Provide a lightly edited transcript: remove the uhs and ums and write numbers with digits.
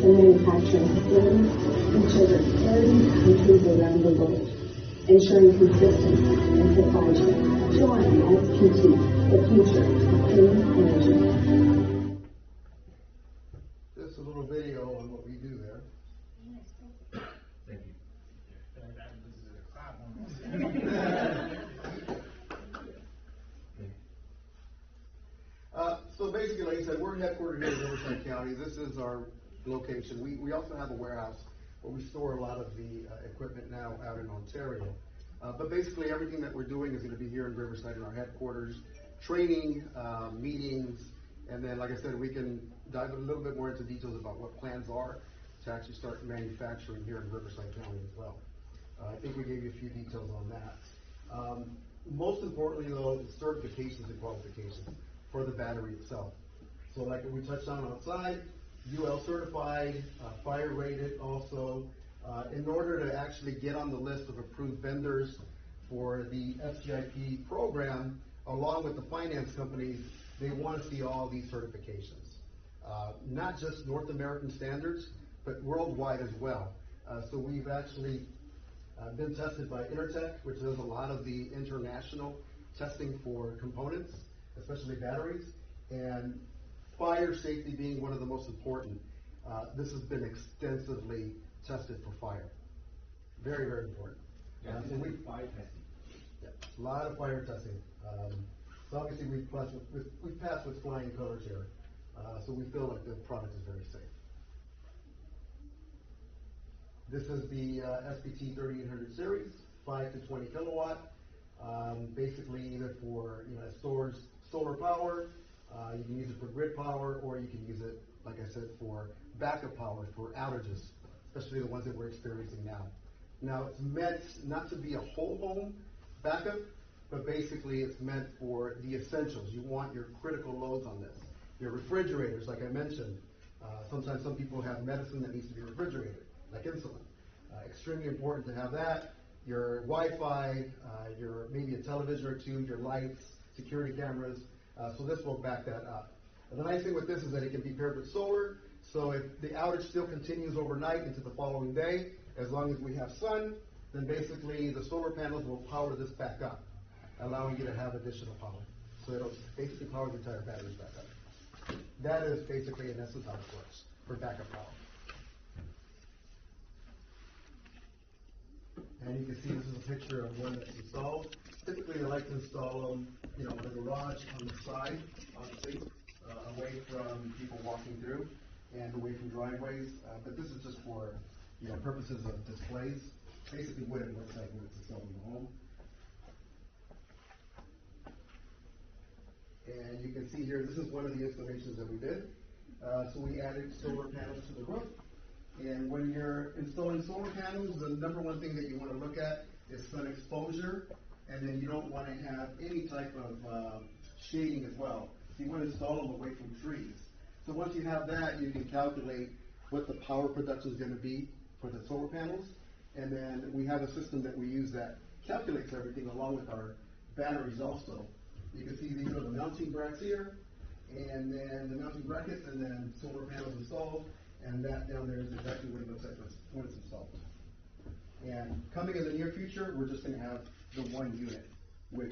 and manufacturing facilities in over 30 countries around the world, ensuring consistency in supply chain. Join SPT, the future of clean energy. Just a little video on what we do there. Thank you. So basically, like I said, we're headquartered here in Riverside County. This is our location. We also have a warehouse where we store a lot of the equipment now out in Ontario. But basically, everything that we're doing is going to be here in Riverside in our headquarters, training, meetings, and then, like I said, we can dive a little bit more into details about what plans are to actually start manufacturing here in Riverside County as well. I think we gave you a few details on that. Most importantly, though, is certifications and qualifications for the battery itself. So like we touched on outside, UL certified, fire rated also. In order to actually get on the list of approved vendors for the FCIP program, along with the finance companies, they want to see all these certifications. Not just North American standards, but worldwide as well. So we've actually been tested by Intertech, which does a lot of the international testing for components, especially batteries, and fire safety being one of the most important. This has been extensively tested for fire. Very, very important. So we fire testing. Yeah, a lot of fire testing. So obviously we've passed with flying colors here. So we feel like the product is very safe. This is the SPT 3800 series, 5 to 20 kilowatt. Basically either for, it stores solar power, you can use it for grid power, or you can use it, like I said, for backup power for outages, especially the ones that we're experiencing now. Now it's meant not to be a whole home backup, but basically it's meant for the essentials. You want your critical loads on this. Your refrigerators, like I mentioned, sometimes some people have medicine that needs to be refrigerated, like insulin. Extremely important to have that. Your Wi-Fi, your maybe a television or two, your lights, security cameras. So this will back that up. And the nice thing with this is that it can be paired with solar. So if the outage still continues overnight into the following day, as long as we have sun, then basically the solar panels will power this back up, allowing you to have additional power. So it'll basically power the entire batteries back up. That is basically in essence how it works for backup power. And you can see this is a picture of one that's installed. Typically, I like to install them, in the garage on the side, obviously, away from people walking through and away from driveways. But this is just for, purposes of displays. Basically, what it looks like when it's installed in the home. And you can see here, this is one of the installations that we did. So we added solar panels to the roof. And when you're installing solar panels, the number one thing that you want to look at is sun exposure, and then you don't want to have any type of shading as well. So you want to install them away from trees. So once you have that, you can calculate what the power production is going to be for the solar panels, and then we have a system that we use that calculates everything along with our batteries also. You can see these are the mounting brackets here, and then the mounting brackets, and then solar panels installed. And that down there is exactly what it looks like when it's installed. And coming in the near future, we're just going to have the one unit, which